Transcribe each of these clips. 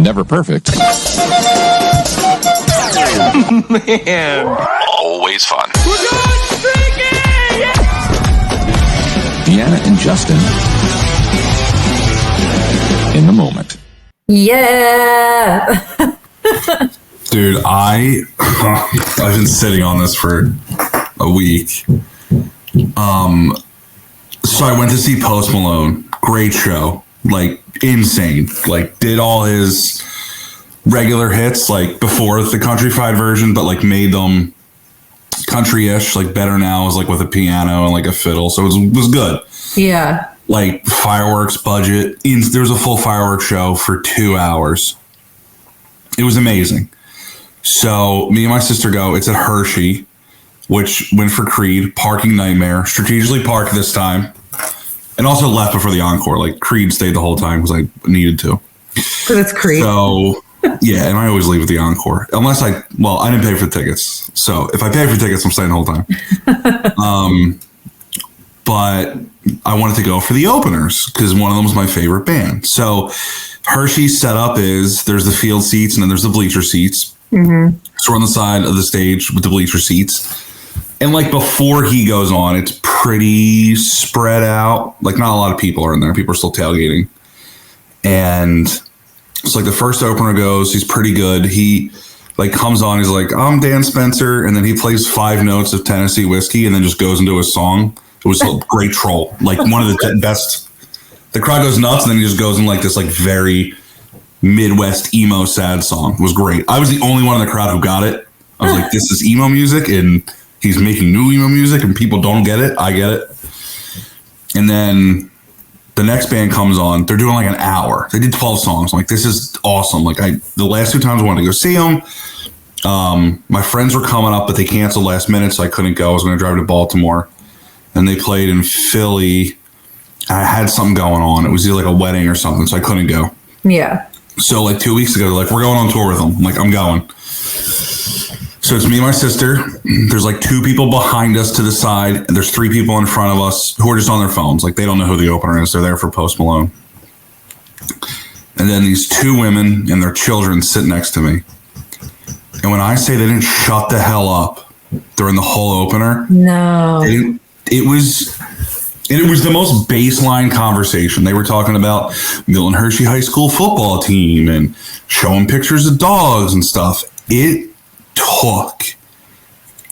Never perfect. Man. Always fun. We're going streaking! Deanna and Justin in the moment. Yeah. Dude, I've been sitting on this for a week. So I went to see Post Malone. Great show. Like, insane. Like, did all his regular hits, like, before the countrified version, but, like, made them country-ish. Like, Better Now was, like, with a piano and, like, a fiddle. So it was good. Yeah. Like, fireworks budget. There was a full fireworks show for 2 hours. It was amazing. So me and my sister go. It's at Hershey, which went for Creed. Parking nightmare. Strategically parked this time. And also left before the encore. Like, Creed stayed the whole time because I needed to. Because it's Creed. So, yeah, and I always leave at the encore. Unless I didn't pay for the tickets. So if I pay for tickets, I'm staying the whole time. But I wanted to go for the openers because one of them was my favorite band. So Hershey's setup is there's the field seats and then there's the bleacher seats. Mm-hmm. So we're on the side of the stage with the bleacher seats. And like before he goes on, it's pretty spread out. Like not a lot of people are in there. People are still tailgating. And it's like the first opener goes, he's pretty good. He like comes on, he's like, I'm Dan Spencer. And then he plays 5 notes of Tennessee whiskey and then just goes into his song. It was a great troll. Like one of the best. The crowd goes nuts and then he just goes in like this like very Midwest emo sad song. It was great. I was the only one in the crowd who got it. I was like, this is emo music and he's making new emo music and people don't get it. I get it. And then the next band comes on. They're doing like an hour. They did 12 songs. I'm like, this is awesome. Like the last 2 times I wanted to go see them. My friends were coming up, but they canceled last minute, so I couldn't go. I was going to drive to Baltimore. And they played in Philly. I had something going on. It was either like a wedding or something, so I couldn't go. Yeah. So like 2 weeks ago, they're like, we're going on tour with them. I'm like, I'm going. So it's me and my sister. There's like 2 people behind us to the side, and there's 3 people in front of us who are just on their phones. Like they don't know who the opener is. They're there for Post Malone. And then these 2 women and their children sit next to me. And when I say they didn't shut the hell up during the whole opener, no, it was the most baseline conversation. They were talking about Milton Hershey High School football team and showing pictures of dogs and stuff. It took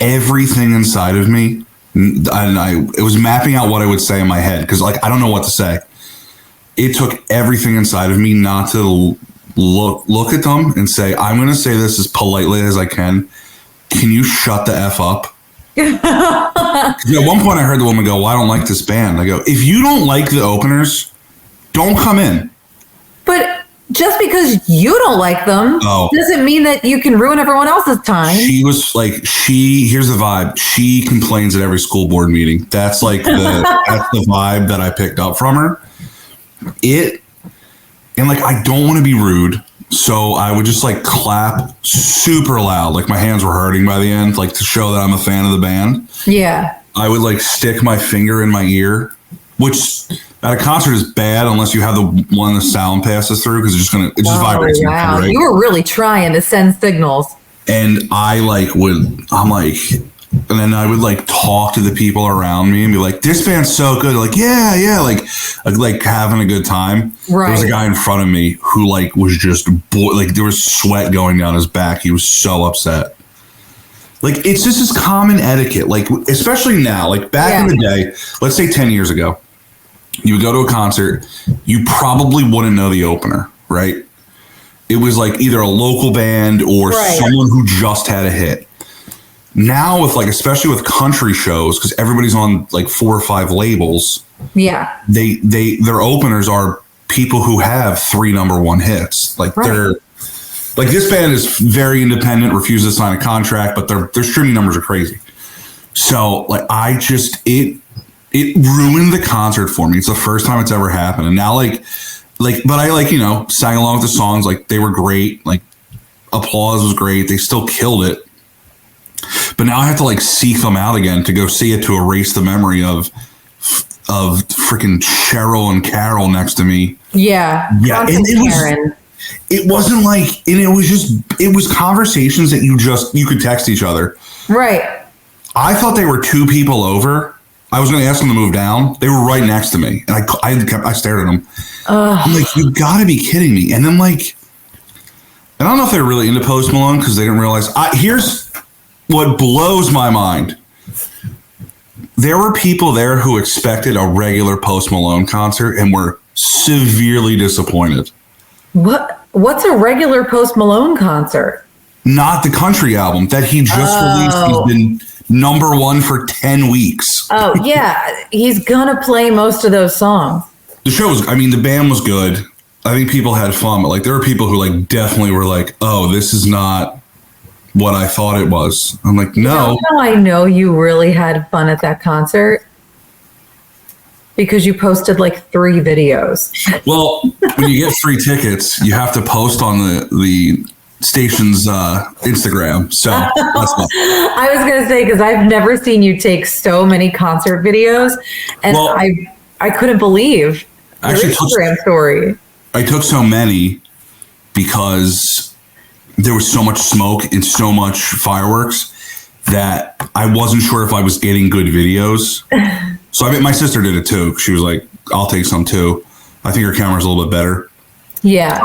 everything inside of me. It was mapping out what I would say in my head because, like, I don't know what to say. It took everything inside of me not to look at them and say, I'm going to say this as politely as I can. Can you shut the F up? At one point I heard the woman go, well, I don't like this band. I go, if you don't like the openers, don't come in. But just because you don't like them doesn't mean that you can ruin everyone else's time. She was like, here's the vibe. She complains at every school board meeting. That's like that's the vibe that I picked up from her. And like, I don't want to be rude. So I would just like clap super loud. Like my hands were hurting by the end, like to show that I'm a fan of the band. Yeah. I would like stick my finger in my ear, which at a concert is bad unless you have the one the sound passes through because it's just vibrates. Wow. Right? You were really trying to send signals. And and then I would like talk to the people around me and be like, this band's so good. Like, yeah. Like having a good time. Right. There was a guy in front of me who like was just like there was sweat going down his back. He was so upset. Like, it's just this common etiquette. Like, especially now, like back in the day, let's say 10 years ago, you would go to a concert, you probably wouldn't know the opener, right? It was like either a local band or someone who just had a hit. Now with like, especially with country shows, because everybody's on like 4 or 5 labels. Yeah. Their openers are people who have 3 number 1 hits. Like they're like, this band is very independent, refuses to sign a contract, but their streaming numbers are crazy. So like it ruined the concert for me. It's the first time it's ever happened. And now but I sang along with the songs. Like they were great. Like applause was great. They still killed it. But now I have to like seek them out again to go see it to erase the memory of freaking Cheryl and Carol next to me. Yeah. Yeah. And it wasn't like, and it was conversations that you could text each other. Right. I thought they were two people over. I was going to ask them to move down. They were right next to me. And I stared at them. I'm like, you got to be kidding me. And then like, I don't know if they're really into Post Malone because they didn't realize. Here's what blows my mind. There were people there who expected a regular Post Malone concert and were severely disappointed. What's a regular Post Malone concert? Not the country album that he just released. He's been #1 for 10 weeks. Oh, yeah. He's going to play most of those songs. The band was good. I think people had fun, but like there were people who like definitely were like, oh, this is not what I thought it was. I'm like, no. You know, I know you really had fun at that concert because you posted like 3 videos. Well, when you get free tickets, you have to post on the station's Instagram. So that's not. I was going to say, because I've never seen you take so many concert videos, and I couldn't believe your Instagram story. I took so many because there was so much smoke and so much fireworks that I wasn't sure if I was getting good videos. So my sister did it too. She was like, I'll take some too. I think her camera's a little bit better. Yeah.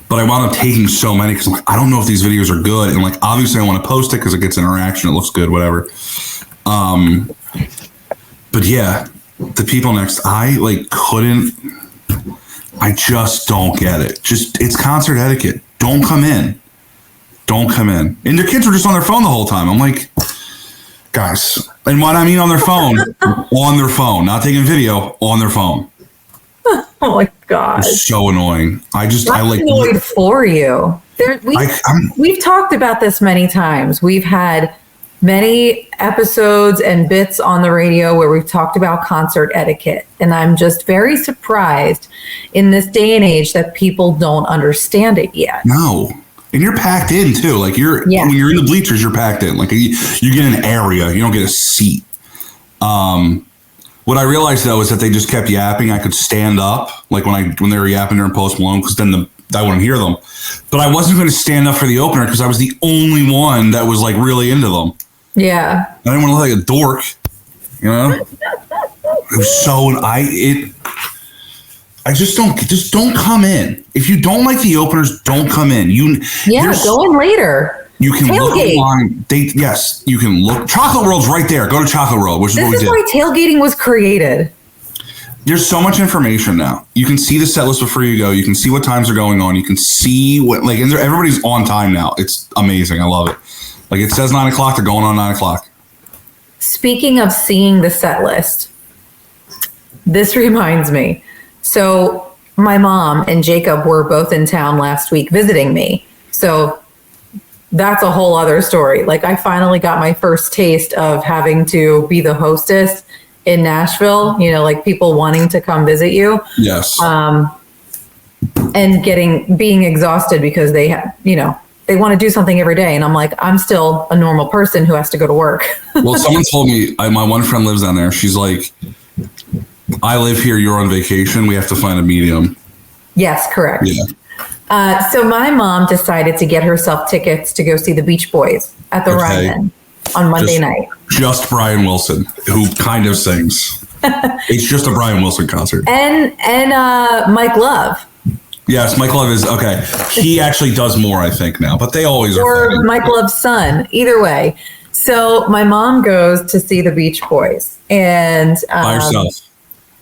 But I wound up taking so many because I'm like, I don't know if these videos are good. And like, obviously I want to post it because it gets interaction. It looks good, whatever. But yeah, the people next, I just don't get it. It's concert etiquette. Don't come in. And their kids were just on their phone the whole time. I'm like, guys. And what I mean on their phone, not taking video, on their phone. Oh my God. It's so annoying. I'm annoyed for you. We've talked about this many times. We've had many episodes and bits on the radio where we've talked about concert etiquette. And I'm just very surprised in this day and age that people don't understand it yet. No. And you're packed in too. Like when you're in the bleachers, you're packed in. Like you get an area, you don't get a seat. What I realized though is that they just kept yapping. I could stand up, like when they were yapping during Post Malone, because then I wouldn't hear them. But I wasn't going to stand up for the opener because I was the only one that was like really into them. Yeah. I didn't want to look like a dork, you know? It was so I just don't come in. If you don't like the openers, don't come in. Go in later. You can look online. You can look. Chocolate World's right there. Go to Chocolate World, which is what we did. This is why tailgating was created. There's so much information now. You can see the set list before you go. You can see what times are going on. You can see and everybody's on time now. It's amazing. I love it. Like it says 9 o'clock. They're going on 9 o'clock. Speaking of seeing the set list, this reminds me. So my mom and Jacob were both in town last week visiting me. So that's a whole other story. Like I finally got my first taste of having to be the hostess in Nashville, like people wanting to come visit you. Yes. And being exhausted because they have, they want to do something every day. And I'm like, I'm still a normal person who has to go to work. Well, someone told me, my one friend lives down there. She's like, I live here, you're on vacation. We have to find a medium. Yes, correct. Yeah. So my mom decided to get herself tickets to go see the Beach Boys at the Ryman on Monday night. Just Brian Wilson, who kind of sings. It's just a Brian Wilson concert. And Mike Love. Yes, Mike Love is, okay. He actually does more, I think, now. But they always are. Or Mike Love's son. Either way. So my mom goes to see the Beach Boys. And by herself.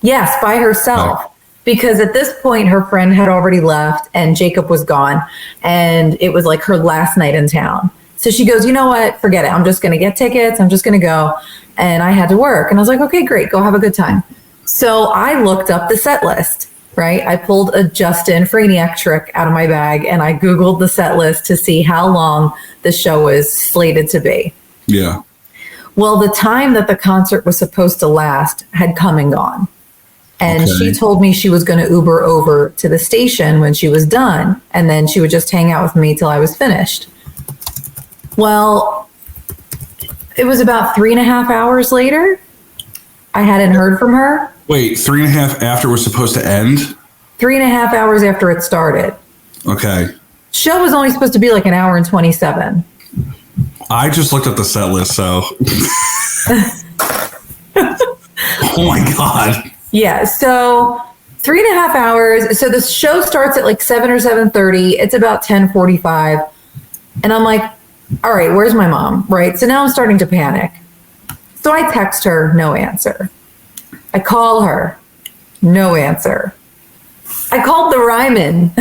Yes, by herself. Right. Because at this point, her friend had already left and Jacob was gone. And it was like her last night in town. So she goes, you know what? Forget it. I'm just going to get tickets. I'm just going to go. And I had to work. And I was like, okay, great. Go have a good time. So I looked up the set list, right? I pulled a Justin Franiac trick out of my bag and I Googled the set list to see how long the show was slated to be. Yeah. Well, the time that the concert was supposed to last had come and gone. And she told me she was going to Uber over to the station when she was done. And then she would just hang out with me till I was finished. Well, it was about 3.5 hours later. I hadn't heard from her. Wait, 3.5 after it was supposed to end? 3.5 hours after it started. Okay. Show was only supposed to be like an hour and 27. I just looked at the set list, so. Oh my God. Yeah. So 3.5 hours. So the show starts at like 7 or 7:30. It's about 10:45. And I'm like, all right, where's my mom? Right. So now I'm starting to panic. So I text her, no answer. I call her, no answer. I called the Ryman.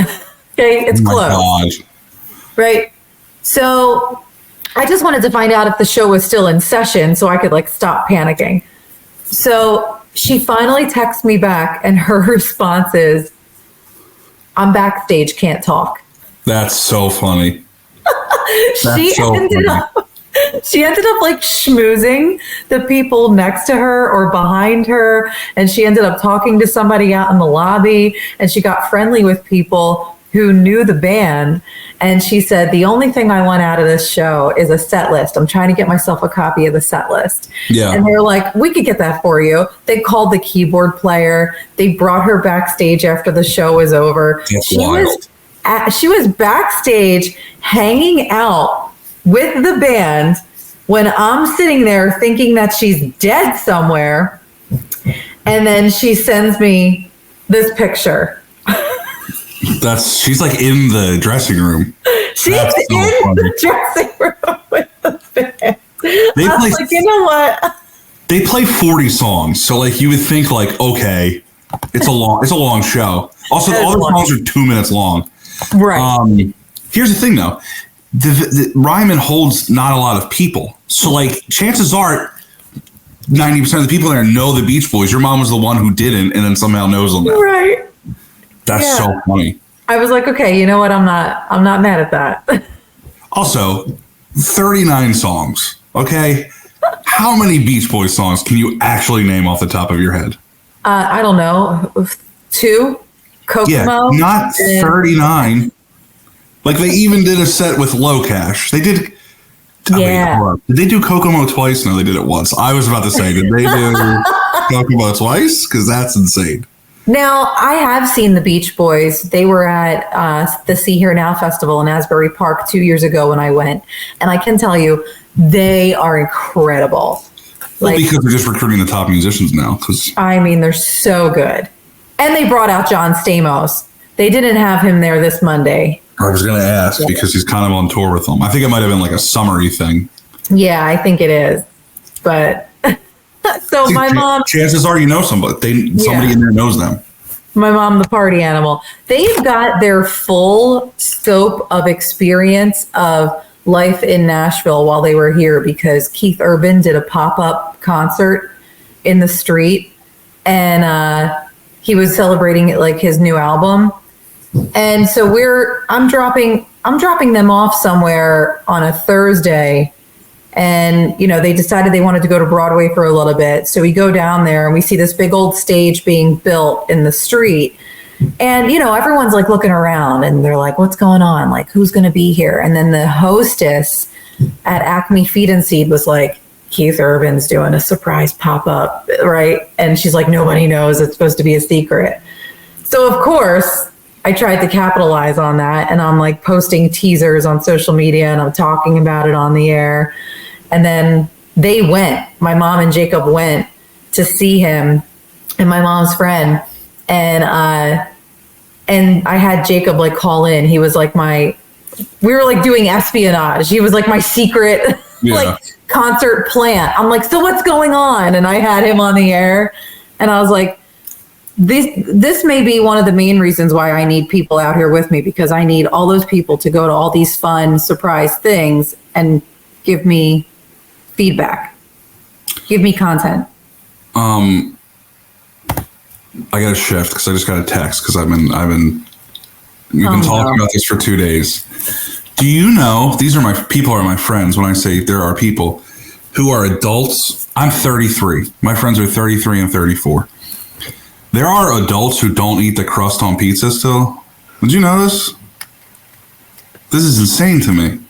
Okay, it's closed. God. Right. So I just wanted to find out if the show was still in session so I could like stop panicking. So she finally texts me back and her response is, I'm backstage, can't talk. That's so funny. She ended up like schmoozing the people next to her or behind her. And she ended up talking to somebody out in the lobby and she got friendly with people who knew the band. And she said, the only thing I want out of this show is a set list. I'm trying to get myself a copy of the set list. Yeah. And they were like, we could get that for you. They called the keyboard player. They brought her backstage after the show was over. That's wild. She was backstage hanging out with the band when I'm sitting there thinking that she's dead somewhere. And then she sends me this picture. She's like in the dressing room. She's in the dressing room with the band. I was like, you know what? They play 40 songs, so like you would think like, okay, it's a long show. Also, all the songs are 2 minutes long. Right. Here's the thing though, the Ryman holds not a lot of people, so like chances are 90% of the people there know the Beach Boys. Your mom was the one who didn't, and then somehow knows them now. Right. That's so funny. I was like, okay, you know what? I'm not mad at that. Also, 39 songs. Okay, how many Beach Boys songs can you actually name off the top of your head? I don't know. 2. Kokomo. Yeah, not 39. Like they even did a set with Low Cash. They did. Yeah. Did they do Kokomo twice? No, they did it once. I was about to say, did they do Kokomo twice? Because that's insane. Now, I have seen the Beach Boys. They were at the See Here Now Festival in Asbury Park 2 years ago when I went. And I can tell you, they are incredible. Well, because they're just recruiting the top musicians now. I mean, they're so good. And they brought out John Stamos. They didn't have him there this Monday. I was going to ask because he's kind of on tour with them. I think it might have been like a summery thing. Yeah, I think it is. But so my mom. Chances are you know somebody. Somebody in there knows them. My mom, the party animal. They've got their full scope of experience of life in Nashville while they were here because Keith Urban did a pop-up concert in the street and he was celebrating it like his new album. And so I'm dropping them off somewhere on a Thursday. And, you know, they decided they wanted to go to Broadway for a little bit. So we go down there and we see this big old stage being built in the street. And, you know, everyone's like looking around and they're like, what's going on? Like, who's going to be here? And then the hostess at Acme Feed and Seed was like, Keith Urban's doing a surprise pop-up, right? And she's like, nobody knows. It's supposed to be a secret. So, of course, I tried to capitalize on that. And I'm like posting teasers on social media and I'm talking about it on the air. And then they went. My mom and Jacob went to see him and my mom's friend. And I had Jacob like call in. He was like we were like doing espionage. He was like my secret like concert plant. I'm like, so what's going on? And I had him on the air and I was like, this may be one of the main reasons why I need people out here with me, because I need all those people to go to all these fun surprise things and give me feedback, give me content. I got to shift because I just got a text because we've been talking about this for 2 days. Do you know, these are my friends. When I say there are people who are adults, I'm 33. My friends are 33 and 34. There are adults who don't eat the crust on pizza still. Did you know this? This is insane to me.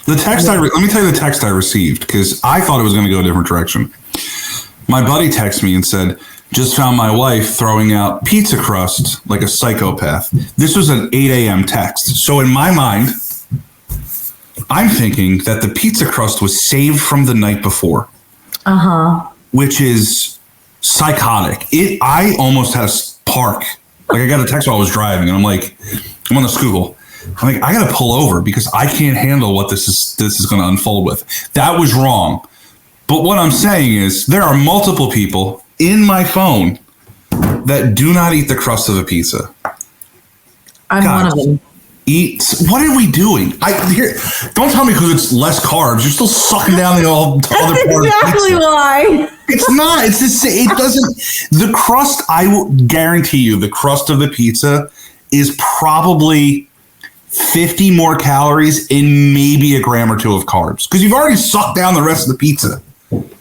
The text let me tell you the text I received because I thought it was going to go a different direction. My buddy texted me and said, just found my wife throwing out pizza crust like a psychopath. This was an 8 a.m. text. So in my mind, I'm thinking that the pizza crust was saved from the night before. Which is psychotic. I almost had a spark. Like, I got a text while I was driving, and I'm like, I'm on the Schuylkill. I'm like, I got to pull over because I can't handle what this is going to unfold with. That was wrong. But what I'm saying is there are multiple people in my phone that do not eat the crust of a pizza. I'm one of them. What are we doing? Don't tell me because it's less carbs. You're still sucking down the other part That's exactly why. It's not. It's the same. It doesn't. The crust, I will guarantee you, the crust of the pizza is probably 50 more calories and maybe a gram or two of carbs because you've already sucked down the rest of the pizza.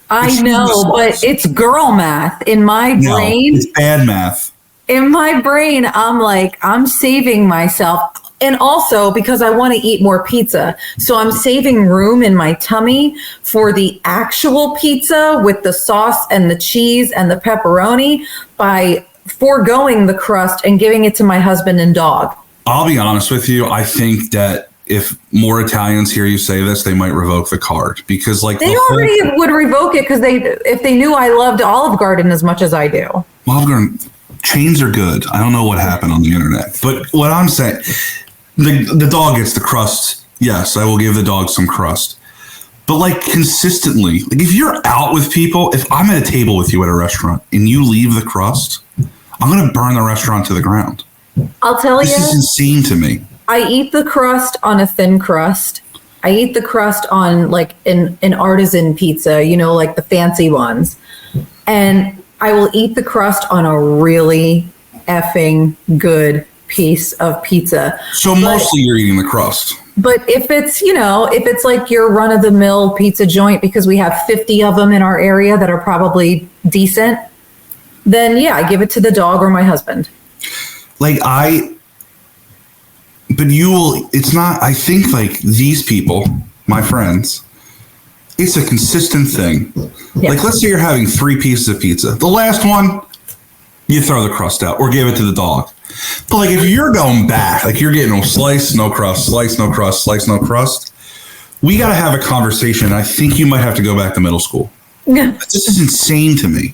I know, but it's girl math in my brain. It's bad math. In my brain, I'm like, I'm saving myself. And also because I want to eat more pizza. So I'm saving room in my tummy for the actual pizza with the sauce and the cheese and the pepperoni by foregoing the crust and giving it to my husband and dog. I'll be honest with you. I think that if more Italians hear you say this, they might revoke the card because like they already would revoke it because if they knew I loved Olive Garden as much as I do. Olive Garden chains are good. I don't know what happened on the internet, but what I'm saying, the dog gets the crust. Yes, I will give the dog some crust, but like consistently, like if you're out with people, if I'm at a table with you at a restaurant and you leave the crust, I'm going to burn the restaurant to the ground. I'll tell you. This is insane to me. I eat the crust on a thin crust. I eat the crust on like an artisan pizza, you know, like the fancy ones. And I will eat the crust on a really effing good piece of pizza. So mostly you're eating the crust. But if it's like your run-of-the-mill pizza joint, because we have 50 of them in our area that are probably decent, then yeah, I give it to the dog or my husband. It's not, I think like these people, my friends, it's a consistent thing. Yeah. Like let's say you're having 3 pieces of pizza. The last one, you throw the crust out or give it to the dog. But like if you're going back, like you're getting a slice, no crust, slice, no crust, slice, no crust, we got to have a conversation. I think you might have to go back to middle school. This is insane to me.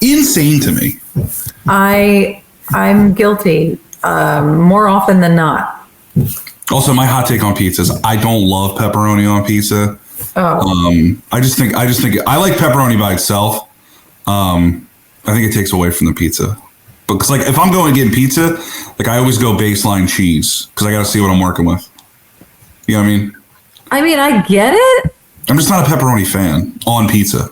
Insane to me. I'm guilty more often than not. Also, my hot take on pizza is I don't love pepperoni on pizza. Oh. I just think I like pepperoni by itself. I think it takes away from the pizza. Because like if I'm going to get pizza, like I always go baseline cheese because I got to see what I'm working with. You know what I mean? I mean, I get it. I'm just not a pepperoni fan on pizza.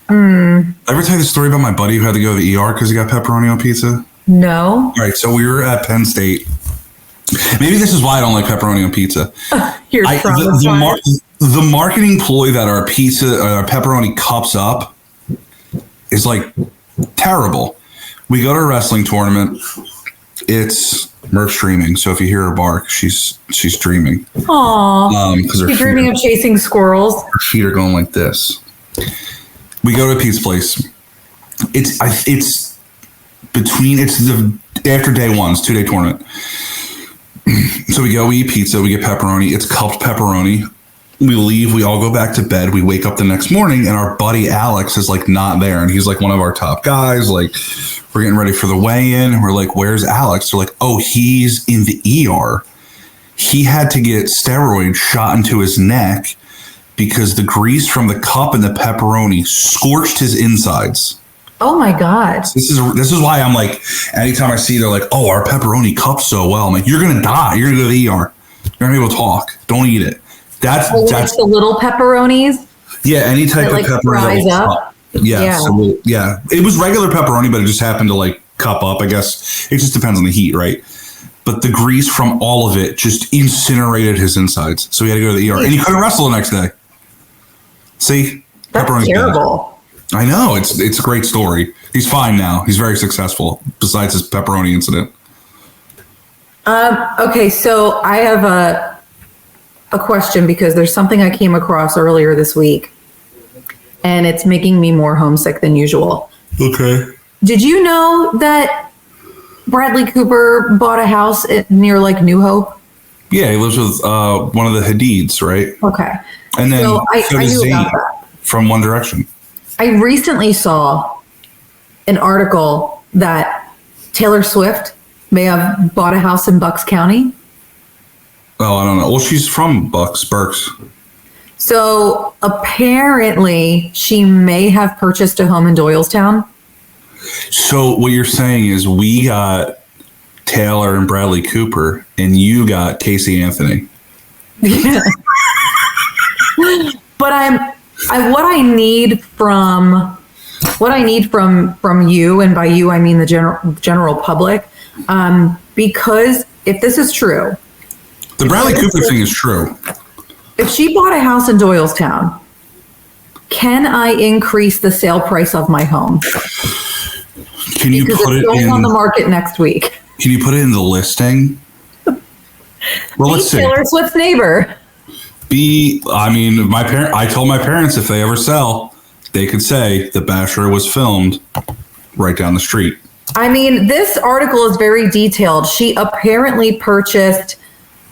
I ever tell you the story about my buddy who had to go to the ER because he got pepperoni on pizza? No. All right, so we were at Penn State. Maybe this is why I don't like pepperoni on pizza. The marketing ploy that our pepperoni cups up is like terrible. We go to a wrestling tournament. It's Murph's dreaming. So if you hear her bark, she's dreaming. Aww. She's dreaming of chasing squirrels. Her feet are going like this. We go to a pizza place. It's after day one. It's 2-day tournament. So we go, we eat pizza, we get pepperoni. It's cupped pepperoni. We leave, we all go back to bed. We wake up the next morning and our buddy Alex is like not there. And he's like one of our top guys. Like we're getting ready for the weigh-in. And we're like, where's Alex? They're like, oh, he's in the ER. He had to get steroids shot into his neck because the grease from the cup and the pepperoni scorched his insides. Oh my God. This is why I'm like, anytime I see they're like, oh, our pepperoni cups so well. I'm like, you're going to die. You're going to go to the ER. You're going to be able to talk. Don't eat it. That's like the little pepperonis? Yeah, any type of pepperoni. Up. Yeah. Yeah. So it was regular pepperoni, but it just happened to like cup up. I guess it just depends on the heat, right? But the grease from all of it just incinerated his insides. So he had to go to the ER. And he couldn't wrestle the next day. See? That's terrible. Bad. I know. It's a great story. He's fine now. He's very successful, besides his pepperoni incident. Okay, so I have a question because there's something I came across earlier this week, and it's making me more homesick than usual. Okay. Did you know that Bradley Cooper bought a house near like New Hope? Yeah, he lives with one of the Hadids, right? Okay. And then so I knew Zayn about that. from One Direction. I recently saw an article that Taylor Swift may have bought a house in Bucks County. Oh, I don't know. Well, she's from Berks. So apparently she may have purchased a home in Doylestown. So what you're saying is we got Taylor and Bradley Cooper, and you got Casey Anthony. Yeah. But what I need from you, and by you I mean the general public, because if this is true, the Bradley Cooper thing is true. If she bought a house in Doylestown, can I increase the sale price of my home? Can you because put it's it going in on the market next week? Can you put it in the listing? Well, let's see. Taylor Swift's neighbor. I told my parents if they ever sell, they could say The Bachelor was filmed right down the street. I mean, this article is very detailed. She apparently purchased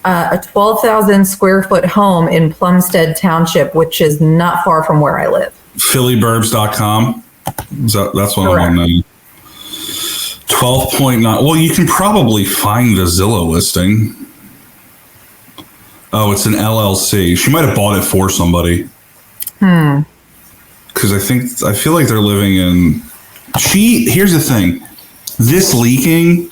a 12,000 square foot home in Plumstead Township, which is not far from where I live. PhillyBurbs.com. That's what Correct. I'm on. 12.9. Well, you can probably find the Zillow listing. Oh, it's an LLC. She might have bought it for somebody. Because I feel like they're living in. Here's the thing. This leaking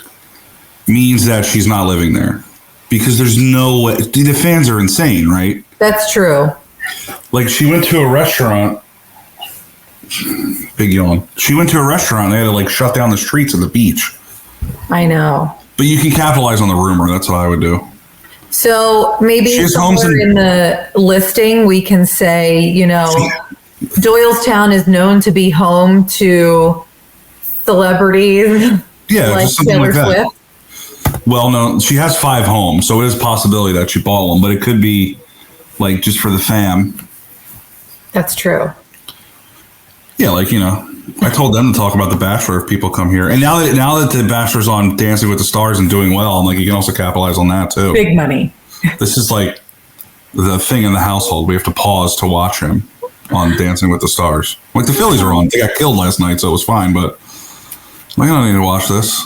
means that she's not living there. Because there's no way. The fans are insane, right? That's true. Like, she went to a restaurant. Big yawn. She went to a restaurant and they had to like shut down the streets of the beach. I know. But you can capitalize on the rumor. That's what I would do. So maybe somewhere in the listing we can say, Doylestown is known to be home to celebrities. Yeah, like just something Taylor like that. Swift. Well, no, she has 5 homes, so it is a possibility that she bought one, but it could be like just for the fam. That's true. Yeah, I told them to talk about The Bachelor if people come here. And now that The Bachelor's on Dancing with the Stars and doing well, I'm like, you can also capitalize on that too. Big money. This is like the thing in the household. We have to pause to watch him on Dancing with the Stars. Like the Phillies are on. They got killed last night, so it was fine, but I don't need to watch this.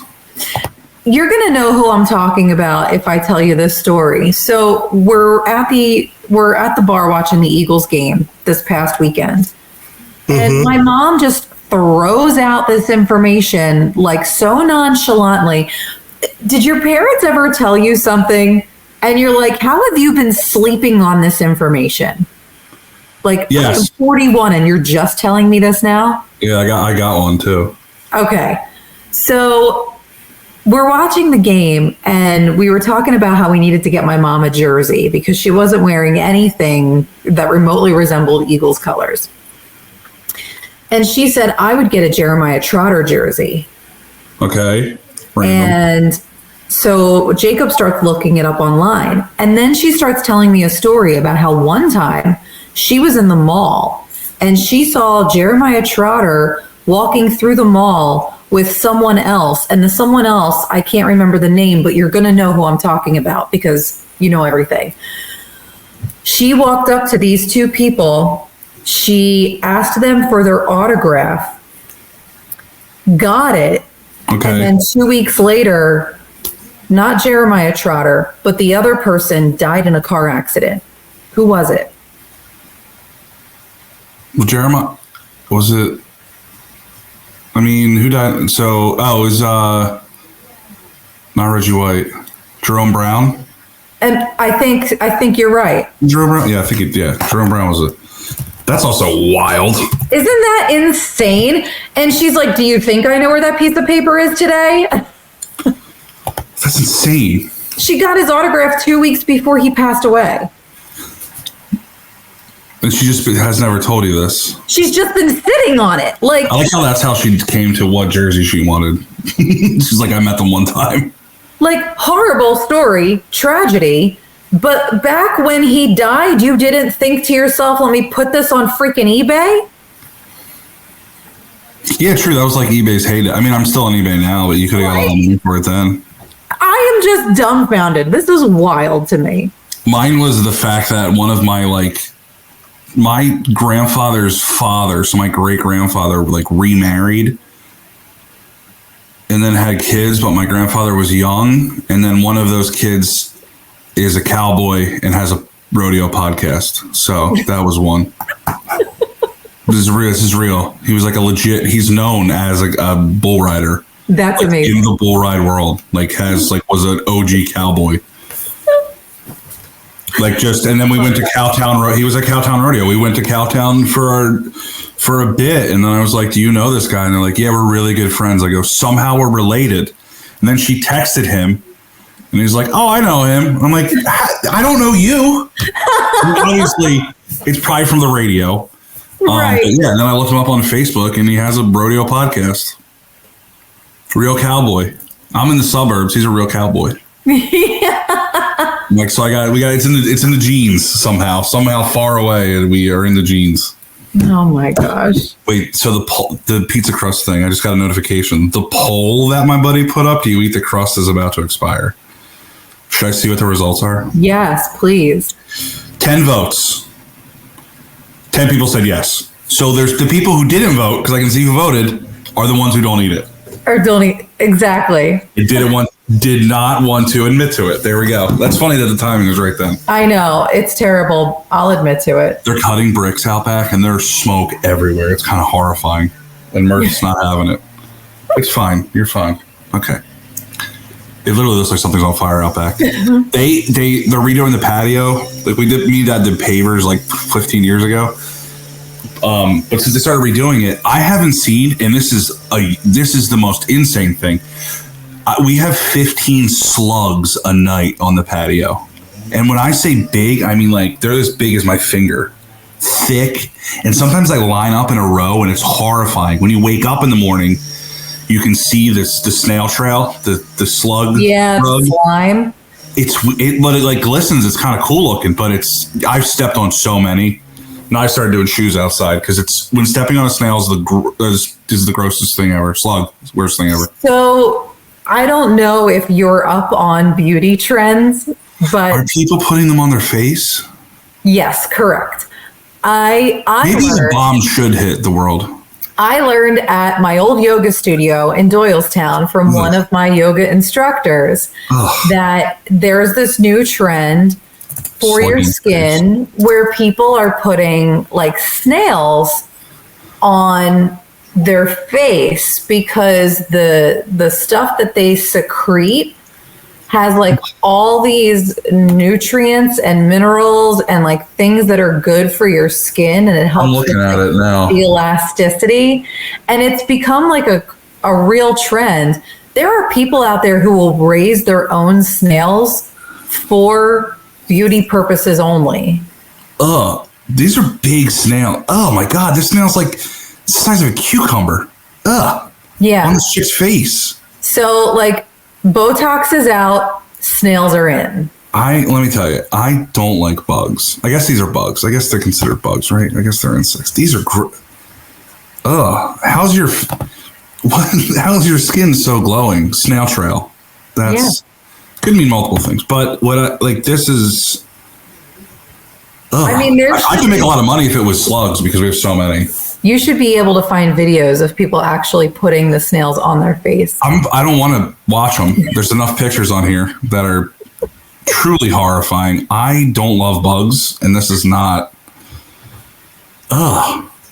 You're going to know who I'm talking about if I tell you this story. So we're at the bar watching the Eagles game this past weekend. And my mom just throws out this information like so nonchalantly. Did your parents ever tell you something and you're like, how have you been sleeping on this information? Like, yes. I'm 41 and you're just telling me this now? Yeah, I got one too. Okay. So we're watching the game and we were talking about how we needed to get my mom a jersey because she wasn't wearing anything that remotely resembled Eagles colors. And she said, I would get a Jeremiah Trotter jersey. Okay. Random. And so Jacob starts looking it up online. And then she starts telling me a story about how one time she was in the mall and she saw Jeremiah Trotter walking through the mall with someone else. And the someone else, I can't remember the name, but you're going to know who I'm talking about because you know everything. She walked up to these two people. She asked them for their autograph, got it, okay. And then 2 weeks later, not Jeremiah Trotter, but the other person died in a car accident. Who was it? Well, Jeremiah, was it? I mean, who died? So, it was not Reggie White, Jerome Brown. And I think you're right. Jerome Brown, yeah, Jerome Brown was it. That's also wild. Isn't that insane? And she's like, do you think I know where that piece of paper is today? That's insane. She got his autograph 2 weeks before he passed away. And she just has never told you this. She's just been sitting on it. Like, I like how that's how she came to what jersey she wanted. She's like, I met them one time. Like, horrible story, tragedy. But back when he died, you didn't think to yourself, let me put this on freaking eBay? Yeah, true. That was like eBay's heyday. I mean, I'm still on eBay now, but you could have got a lot of money for it then. I am just dumbfounded. This is wild to me. Mine was the fact that one of my grandfather's father, so my great grandfather, remarried and then had kids, but my grandfather was young, and then one of those kids is a cowboy and has a rodeo podcast. So that was one. This is real. He was he's known as a bull rider. That's amazing. In the bull ride world, was an OG cowboy. And then we went to Cowtown. He was at Cowtown Rodeo. We went to Cowtown for a bit, and then I was like, "Do you know this guy?" And they're like, "Yeah, we're really good friends." I go, "Somehow we're related." And then she texted him, and he's like, "Oh, I know him." I'm like, "I don't know you." Obviously, it's probably from the radio. Right. And then I looked him up on Facebook, and he has a rodeo podcast. Real cowboy. I'm in the suburbs. He's a real cowboy. So it's in the genes somehow far away, and we are in the genes. Oh my gosh. Wait, so the pizza crust thing, I just got a notification. The poll that my buddy put up, do you eat the crust, is about to expire. Should I see what the results are? Yes, please. 10 votes. 10 people said yes. So there's the people who didn't vote, because I can see who voted, are the ones who don't eat it. Or don't eat. Exactly. Did not want to admit to it. There we go. That's funny that the timing was right then. I know. It's terrible. I'll admit to it. They're cutting bricks out back, and there's smoke everywhere. It's kind of horrifying. And Murphy's not having it. It's fine. You're fine. Okay. It literally looks like something's on fire out back. They're redoing the patio. Me and Dad did pavers 15 years ago. But since they started redoing it, I haven't seen, and this is the most insane thing. We have 15 slugs a night on the patio. And when I say big, I mean they're as big as my finger. Thick. And sometimes they line up in a row, and it's horrifying. When you wake up in the morning, you can see the snail trail, the slug. Yeah, slime. But it glistens. It's kind of cool looking, but I've stepped on so many. And I started doing shoes outside because when stepping on a snail is the grossest thing ever. Slug is the worst thing ever. So I don't know if you're up on beauty trends, but are people putting them on their face? Yes, correct. Maybe the bomb should hit the world. I learned at my old yoga studio in Doylestown from one of my yoga instructors that there's this new trend for your skin where people are putting snails on their face because the stuff that they secrete has all these nutrients and minerals and things that are good for your skin, and it helps. I'm looking at it now. The elasticity, and it's become a real trend. There are people out there who will raise their own snails for beauty purposes only. These are big snails. Oh my God, this snail's the size of a cucumber. Yeah. On this chick's face. So Botox is out, snails are in. Let me tell you, I don't like bugs. I guess these are bugs. I guess they're considered bugs, right? I guess they're insects. These are how's your skin so glowing? Snail trail. That's could mean multiple things, but this is. I mean, I can make a lot of money if it was slugs because we have so many. You should be able to find videos of people actually putting the snails on their face. I don't want to watch them. There's enough pictures on here that are truly horrifying. I don't love bugs, and this is not.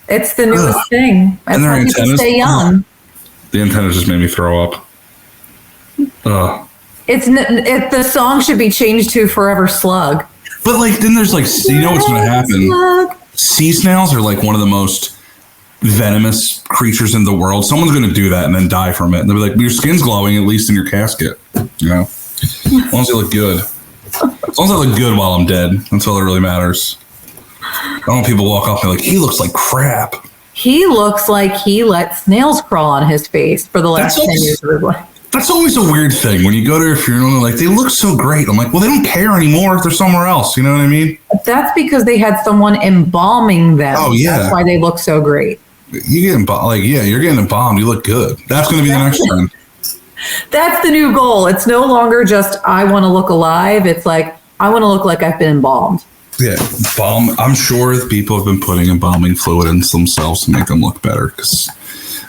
It's the newest thing. That's and their how people antennas stay young. The antennas just made me throw up. The song should be changed to "Forever Slug." But then there's you know what's going to happen? Slug. Sea snails are one of the most venomous creatures in the world. Someone's going to do that and then die from it. And they'll be like, your skin's glowing, at least in your casket. You know? As long as you look good. As long as I look good while I'm dead. That's all that really matters. I don't want people walk up and be like, he looks like crap. He looks like he let snails crawl on his face for the last 10 years of his life. That's always a weird thing. When you go to a funeral, they look so great. I'm like, well, they don't care anymore if they're somewhere else. You know what I mean? That's because they had someone embalming them. Oh, yeah. That's why they look so great. you're getting embalmed. You look good. That's going to be the next trend. That's the new goal. It's no longer just I want to look alive. It's like I want to look like I've been embalmed. Yeah, I'm sure people have been putting embalming fluid into themselves to make them look better. Because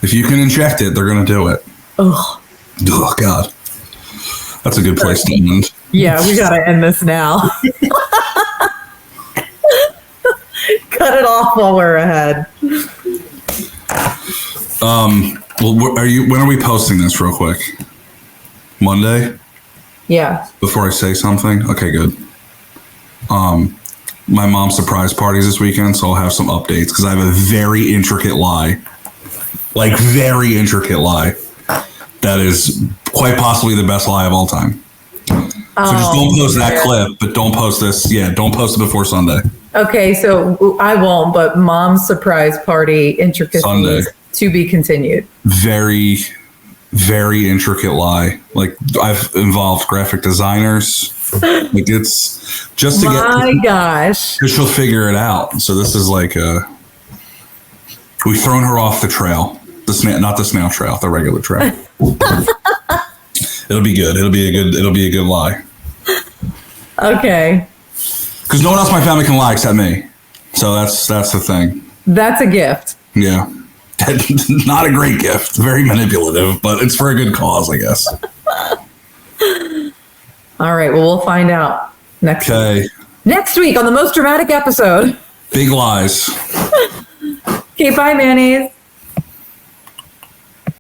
if you can inject it, they're going to do it. Ugh. Oh, God. That's a good place to end. Yeah, we got to end this now. Cut it off while we're ahead. Well, when are we posting this real quick? Monday? Yeah. Before I say something? Okay, good. My mom's surprise parties this weekend, so I'll have some updates because I have a very intricate lie. Like, very intricate lie. That is quite possibly the best lie of all time. So just don't post that clip, but don't post this. Yeah, don't post it before Sunday. Okay, so I won't, but mom's surprise party intricacies Sunday. To be continued. Very, very intricate lie. Like, I've involved graphic designers. Like, it's just to get... My gosh. She'll figure it out. So this is like we've thrown her off the trail. Not the snail trail, the regular trail. It'll be good. It'll be a good lie. Okay. Because no one else in my family can lie except me. So that's the thing. That's a gift. Yeah. Not a great gift. Very manipulative, but it's for a good cause, I guess. All right. Well, we'll find out next week. Next week on the most dramatic episode. Big lies. Okay. Bye, mayonnaise.